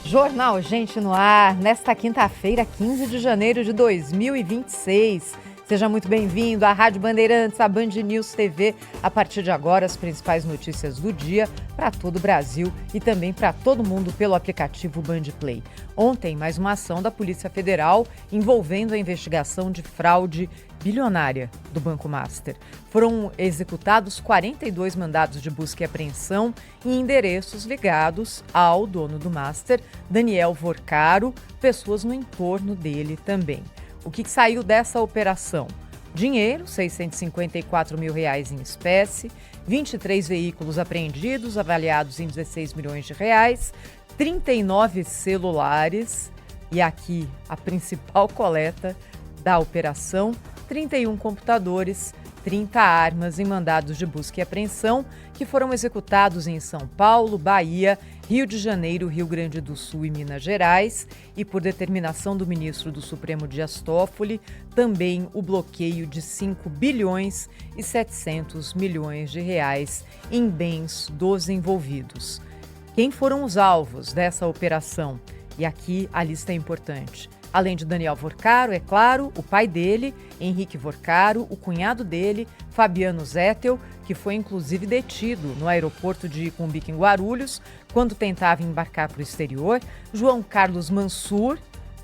Jornal Gente no Ar, nesta quinta-feira, 15 de janeiro de 2026. Seja muito bem-vindo à Rádio Bandeirantes, à Band News TV. A partir de agora, as principais notícias do dia para todo o Brasil e também para todo mundo pelo aplicativo Band Play. Ontem, mais uma ação da Polícia Federal envolvendo a investigação de fraude bilionária do Banco Master. Foram executados 42 mandados de busca e apreensão em endereços ligados ao dono do Master, Daniel Vorcaro, pessoas no entorno dele também. O que saiu dessa operação? Dinheiro, R$654 mil em espécie, 23 veículos apreendidos, avaliados em 16 milhões de reais, 39 celulares e aqui a principal coleta da operação, 31 computadores, 30 armas em mandados de busca e apreensão que foram executados em São Paulo, Bahia, Rio de Janeiro, Rio Grande do Sul e Minas Gerais e, por determinação do ministro do Supremo Dias Toffoli, também o bloqueio de 5 bilhões e 700 milhões de reais em bens dos envolvidos. Quem foram os alvos dessa operação? E aqui a lista é importante. Além de Daniel Vorcaro, é claro, o pai dele, Henrique Vorcaro, o cunhado dele, Fabiano Zettel, que foi inclusive detido no aeroporto de Cumbica, em Guarulhos, quando tentava embarcar para o exterior, João Carlos Mansur,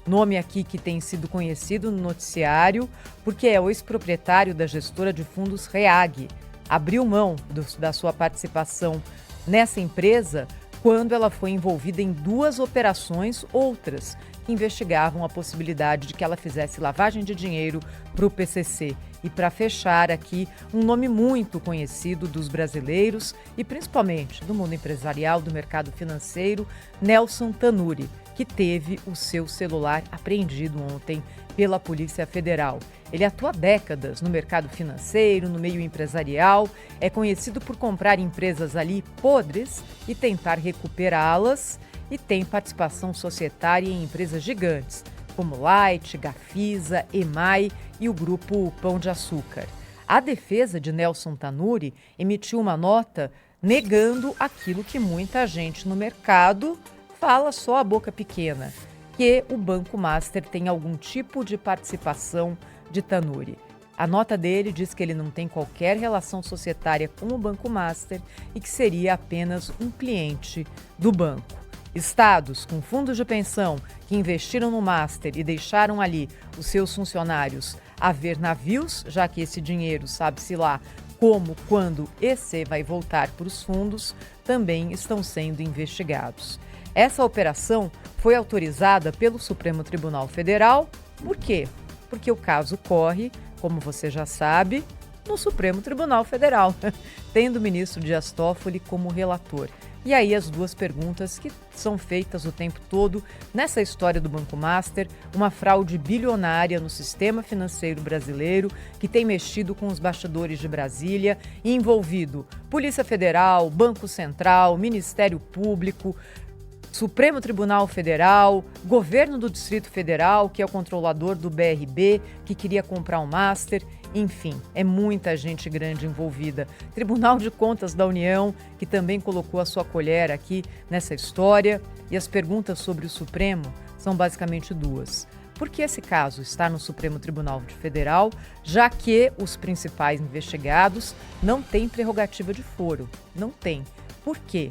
nome aqui que tem sido conhecido no noticiário, porque é o ex-proprietário da gestora de fundos REAG. Abriu mão da sua participação nessa empresa quando ela foi envolvida em 2 operações outras que investigavam a possibilidade de que ela fizesse lavagem de dinheiro para o PCC. E para fechar aqui, um nome muito conhecido dos brasileiros e principalmente do mundo empresarial, do mercado financeiro, Nelson Tanuri, que teve o seu celular apreendido ontem pela Polícia Federal. Ele atua há décadas no mercado financeiro, no meio empresarial, é conhecido por comprar empresas ali podres e tentar recuperá-las, e tem participação societária em empresas gigantes, como Light, Gafisa, EMAI e o grupo Pão de Açúcar. A defesa de Nelson Tanuri emitiu uma nota negando aquilo que muita gente no mercado fala só a boca pequena, que o Banco Master tem algum tipo de participação de Tanuri. A nota dele diz que ele não tem qualquer relação societária com o Banco Master e que seria apenas um cliente do banco. Estados com fundos de pensão que investiram no Master e deixaram ali os seus funcionários a ver navios, já que esse dinheiro, sabe-se lá como, quando esse vai voltar para os fundos, também estão sendo investigados. Essa operação foi autorizada pelo Supremo Tribunal Federal. Por quê? Porque o caso corre, como você já sabe, no Supremo Tribunal Federal, tendo o ministro Dias Toffoli como relator. E aí as 2 perguntas que são feitas o tempo todo nessa história do Banco Master, uma fraude bilionária no sistema financeiro brasileiro que tem mexido com os bastidores de Brasília e envolvido Polícia Federal, Banco Central, Ministério Público, Supremo Tribunal Federal, Governo do Distrito Federal, que é o controlador do BRB, que queria comprar um Master. Enfim, é muita gente grande envolvida. Tribunal de Contas da União, que também colocou a sua colher aqui nessa história. E as perguntas sobre o Supremo são basicamente 2. Por que esse caso está no Supremo Tribunal Federal, já que os principais investigados não têm prerrogativa de foro? Não tem. Por quê?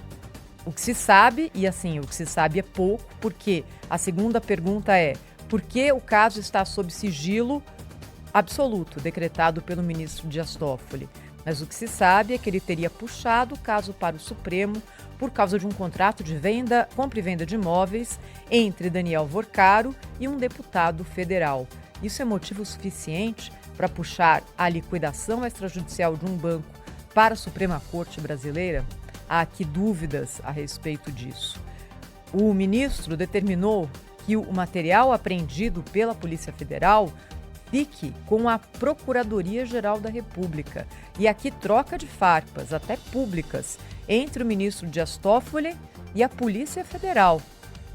O que se sabe, e assim, o que se sabe é pouco, porque a segunda pergunta é: por que o caso está sob sigilo absoluto, decretado pelo ministro Dias Toffoli? Mas o que se sabe é que ele teria puxado o caso para o Supremo por causa de um contrato de compra e venda de imóveis entre Daniel Vorcaro e um deputado federal. Isso é motivo suficiente para puxar a liquidação extrajudicial de um banco para a Suprema Corte brasileira? Há aqui dúvidas a respeito disso. O ministro determinou que o material apreendido pela Polícia Federal fique com a Procuradoria-Geral da República. E aqui troca de farpas, até públicas, entre o ministro Dias Toffoli e a Polícia Federal.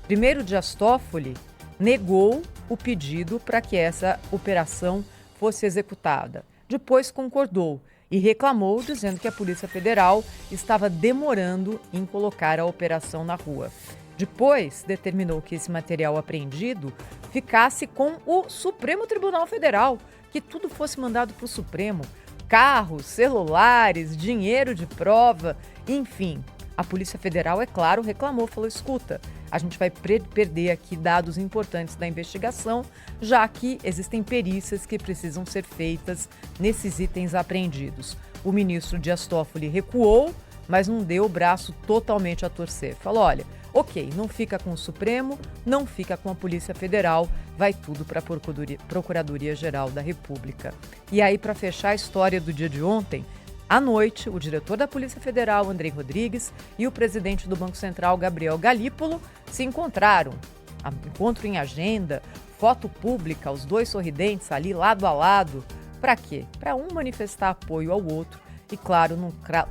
Primeiro, Dias Toffoli negou o pedido para que essa operação fosse executada. Depois concordou e reclamou, dizendo que a Polícia Federal estava demorando em colocar a operação na rua. Depois, determinou que esse material apreendido ficasse com o Supremo Tribunal Federal, que tudo fosse mandado para o Supremo. Carros, celulares, dinheiro de prova, enfim. A Polícia Federal, é claro, reclamou, falou, escuta, a gente vai perder aqui dados importantes da investigação, já que existem perícias que precisam ser feitas nesses itens apreendidos. O ministro Dias Toffoli recuou, mas não deu o braço totalmente a torcer. Falou, olha, ok, não fica com o Supremo, não fica com a Polícia Federal, vai tudo para a Procuradoria-Geral da República. E aí, para fechar a história do dia de ontem, à noite, o diretor da Polícia Federal, Andrei Rodrigues, e o presidente do Banco Central, Gabriel Galípolo, se encontraram. Encontro em agenda, foto pública, os dois sorridentes ali lado a lado. Para quê? Para um manifestar apoio ao outro e, claro,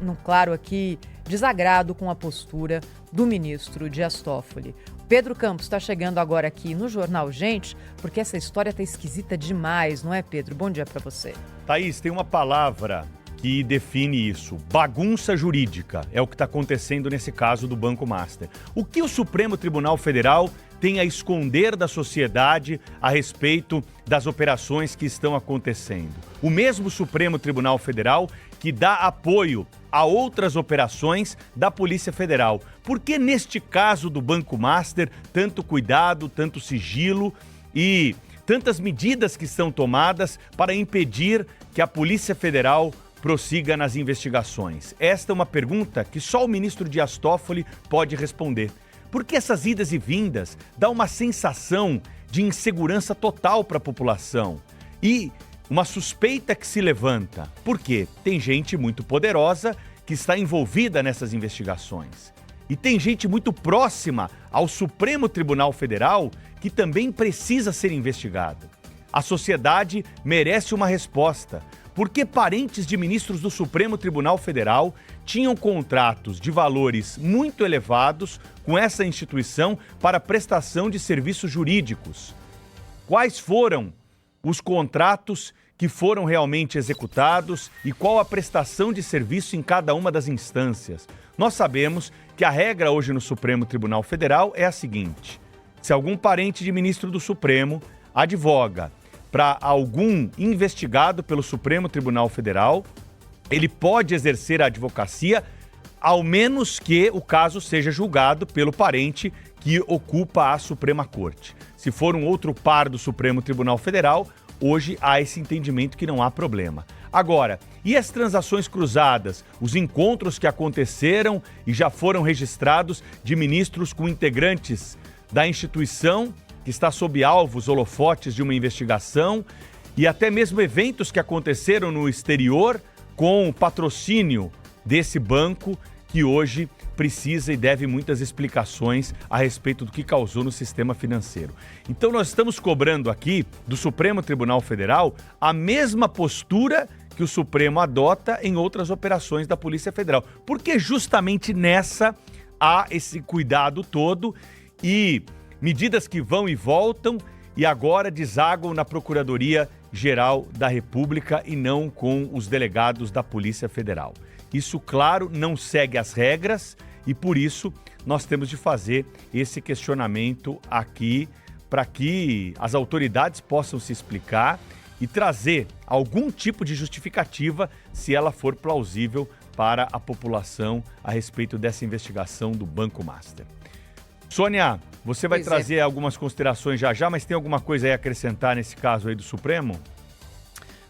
num claro aqui, desagrado com a postura do ministro Dias Toffoli. Pedro Campos está chegando agora aqui no Jornal Gente, porque essa história está esquisita demais, não é, Pedro? Bom dia para você. Thaís, tem uma palavra que define isso. Bagunça jurídica é o que está acontecendo nesse caso do Banco Master. O que o Supremo Tribunal Federal tem a esconder da sociedade a respeito das operações que estão acontecendo? O mesmo Supremo Tribunal Federal que dá apoio a outras operações da Polícia Federal. Por que neste caso do Banco Master, tanto cuidado, tanto sigilo e tantas medidas que são tomadas para impedir que a Polícia Federal prossiga nas investigações? Esta é uma pergunta que só o ministro Dias Toffoli pode responder. Porque essas idas e vindas dão uma sensação de insegurança total para a população e uma suspeita que se levanta. Por quê? Tem gente muito poderosa que está envolvida nessas investigações. E tem gente muito próxima ao Supremo Tribunal Federal que também precisa ser investigada. A sociedade merece uma resposta. Por que parentes de ministros do Supremo Tribunal Federal tinham contratos de valores muito elevados com essa instituição para prestação de serviços jurídicos? Quais foram os contratos que foram realmente executados e qual a prestação de serviço em cada uma das instâncias? Nós sabemos que a regra hoje no Supremo Tribunal Federal é a seguinte: se algum parente de ministro do Supremo advoga para algum investigado pelo Supremo Tribunal Federal, ele pode exercer a advocacia, ao menos que o caso seja julgado pelo parente que ocupa a Suprema Corte. Se for um outro par do Supremo Tribunal Federal, hoje há esse entendimento que não há problema. Agora, e as transações cruzadas, os encontros que aconteceram e já foram registrados de ministros com integrantes da instituição que está sob alvos, holofotes de uma investigação, e até mesmo eventos que aconteceram no exterior com o patrocínio desse banco que hoje precisa e deve muitas explicações a respeito do que causou no sistema financeiro. Então nós estamos cobrando aqui do Supremo Tribunal Federal a mesma postura que o Supremo adota em outras operações da Polícia Federal, porque justamente nessa há esse cuidado todo e medidas que vão e voltam e agora desaguam na Procuradoria-Geral da República e não com os delegados da Polícia Federal. Isso, claro, não segue as regras e, por isso, nós temos de fazer esse questionamento aqui para que as autoridades possam se explicar e trazer algum tipo de justificativa, se ela for plausível para a população a respeito dessa investigação do Banco Master. Sônia, você vai trazer algumas considerações já, mas tem alguma coisa aí a acrescentar nesse caso aí do Supremo?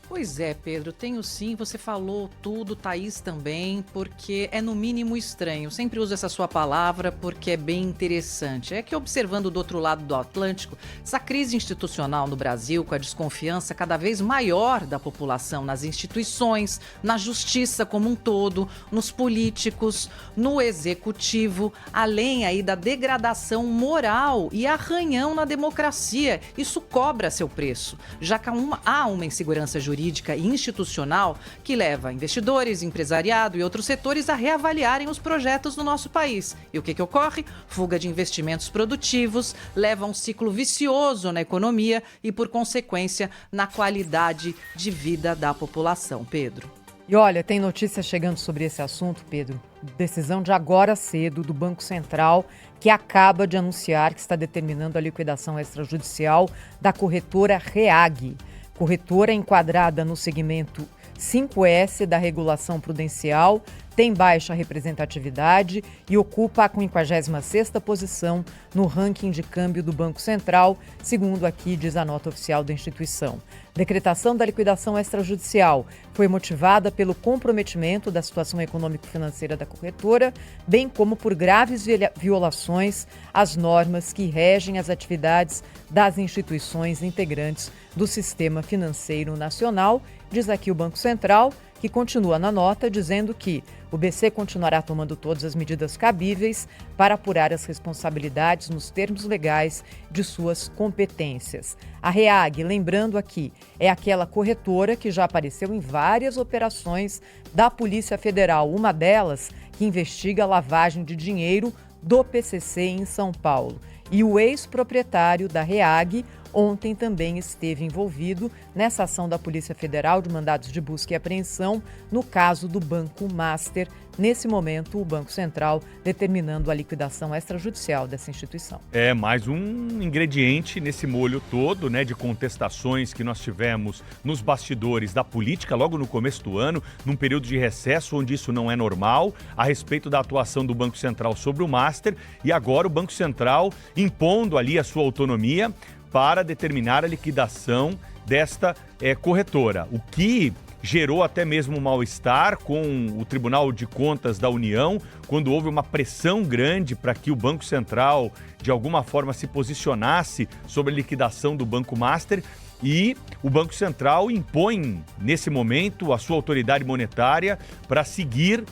Pois é, Pedro, tenho sim, você falou tudo, Thaís também, porque é no mínimo estranho. Eu sempre uso essa sua palavra porque é bem interessante. É que observando do outro lado do Atlântico, essa crise institucional no Brasil, com a desconfiança cada vez maior da população nas instituições, na justiça como um todo, nos políticos, no executivo, além aí da degradação moral e arranhão na democracia. Isso cobra seu preço, já que há uma insegurança jurídica e institucional que leva investidores, empresariado e outros setores a reavaliarem os projetos no nosso país. E o que ocorre? Fuga de investimentos produtivos, leva a um ciclo vicioso na economia e, por consequência, na qualidade de vida da população. Pedro. E olha, tem notícia chegando sobre esse assunto, Pedro. Decisão de agora cedo do Banco Central, que acaba de anunciar que está determinando a liquidação extrajudicial da corretora REAG. Corretora enquadrada no segmento 5S da regulação prudencial, tem baixa representatividade e ocupa a 56ª posição no ranking de câmbio do Banco Central, segundo aqui diz a nota oficial da instituição. Decretação da liquidação extrajudicial foi motivada pelo comprometimento da situação econômico-financeira da corretora, bem como por graves violações às normas que regem as atividades das instituições integrantes do Sistema Financeiro Nacional, diz aqui o Banco Central, que continua na nota dizendo que o BC continuará tomando todas as medidas cabíveis para apurar as responsabilidades nos termos legais de suas competências. A REAG, lembrando aqui, é aquela corretora que já apareceu em várias operações da Polícia Federal, uma delas que investiga a lavagem de dinheiro do PCC em São Paulo. E o ex-proprietário da REAG ontem também esteve envolvido nessa ação da Polícia Federal de mandados de busca e apreensão no caso do Banco Master. Nesse momento, o Banco Central determinando a liquidação extrajudicial dessa instituição. É mais um ingrediente nesse molho todo, né, de contestações que nós tivemos nos bastidores da política logo no começo do ano, num período de recesso onde isso não é normal, a respeito da atuação do Banco Central sobre o Master, e agora o Banco Central impondo ali a sua autonomia para determinar a liquidação desta corretora, o que gerou até mesmo mal-estar com o Tribunal de Contas da União, quando houve uma pressão grande para que o Banco Central, de alguma forma, se posicionasse sobre a liquidação do Banco Master. E o Banco Central impõe, nesse momento, a sua autoridade monetária para seguir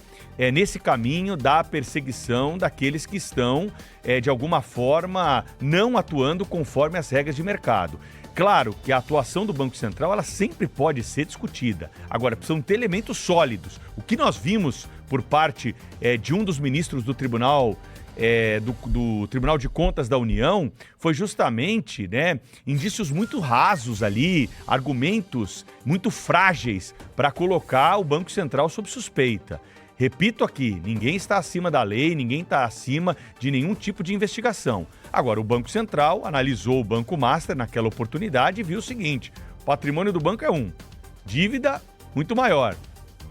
nesse caminho da perseguição daqueles que estão, de alguma forma, não atuando conforme as regras de mercado. Claro que a atuação do Banco Central ela sempre pode ser discutida. Agora, precisam ter elementos sólidos. O que nós vimos por parte de um dos ministros do Tribunal do Tribunal de Contas da União foi justamente, indícios muito rasos ali, argumentos muito frágeis para colocar o Banco Central sob suspeita. Repito aqui, ninguém está acima da lei, ninguém está acima de nenhum tipo de investigação. Agora, o Banco Central analisou o Banco Master naquela oportunidade e viu o seguinte: o patrimônio do banco é dívida muito maior.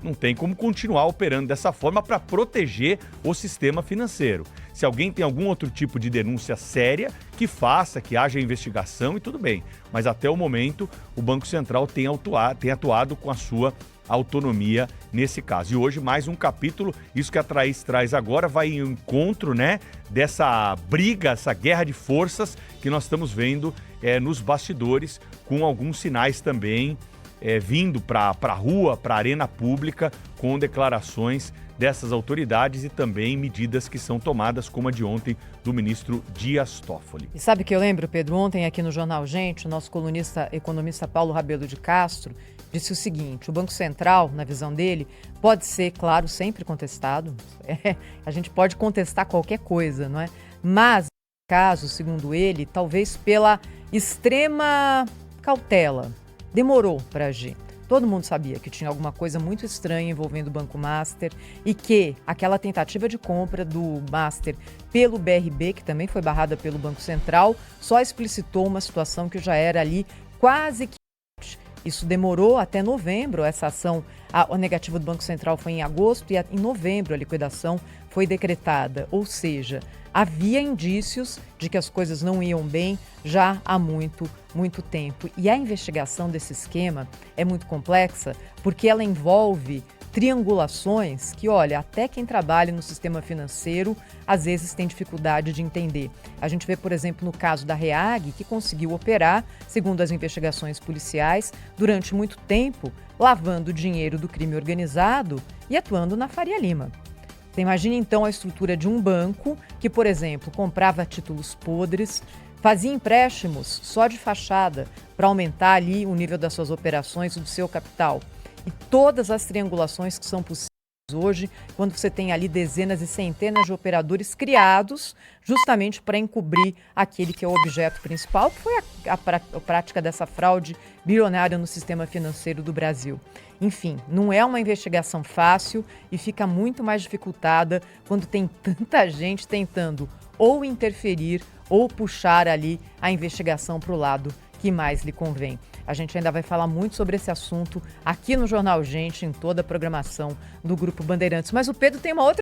Não tem como continuar operando dessa forma para proteger o sistema financeiro. Se alguém tem algum outro tipo de denúncia séria, que faça, que haja investigação e tudo bem. Mas até o momento, o Banco Central tem atuado com a sua autonomia nesse caso. E hoje mais um capítulo, isso que a Thaís traz agora, vai em encontro, dessa briga, essa guerra de forças que nós estamos vendo nos bastidores, com alguns sinais também vindo para a rua, para a arena pública, com declarações dessas autoridades e também medidas que são tomadas, como a de ontem do ministro Dias Toffoli. E sabe o que eu lembro, Pedro? Ontem aqui no Jornal Gente, o nosso economista Paulo Rabelo de Castro disse o seguinte: o Banco Central, na visão dele, pode ser, claro, sempre contestado. A gente pode contestar qualquer coisa, não é? Mas, no caso, segundo ele, talvez pela extrema cautela, demorou para agir. Todo mundo sabia que tinha alguma coisa muito estranha envolvendo o Banco Master e que aquela tentativa de compra do Master pelo BRB, que também foi barrada pelo Banco Central, só explicitou uma situação que já era ali quase que... Isso demorou até novembro, essa ação, a negativa do Banco Central foi em agosto e em novembro a liquidação foi decretada. Ou seja, havia indícios de que as coisas não iam bem já há muito tempo. E a investigação desse esquema é muito complexa porque ela envolve triangulações que, olha, até quem trabalha no sistema financeiro às vezes tem dificuldade de entender. A gente vê, por exemplo, no caso da REAG, que conseguiu operar, segundo as investigações policiais, durante muito tempo, lavando dinheiro do crime organizado e atuando na Faria Lima. Você imagina, então, a estrutura de um banco que, por exemplo, comprava títulos podres, fazia empréstimos só de fachada para aumentar ali o nível das suas operações e do seu capital. E todas as triangulações que são possíveis hoje, quando você tem ali dezenas e centenas de operadores criados justamente para encobrir aquele que é o objeto principal, que foi a prática dessa fraude bilionária no sistema financeiro do Brasil. Enfim, não é uma investigação fácil e fica muito mais dificultada quando tem tanta gente tentando ou interferir ou puxar ali a investigação para o lado que mais lhe convém. A gente ainda vai falar muito sobre esse assunto aqui no Jornal Gente, em toda a programação do Grupo Bandeirantes. Mas o Pedro tem uma outra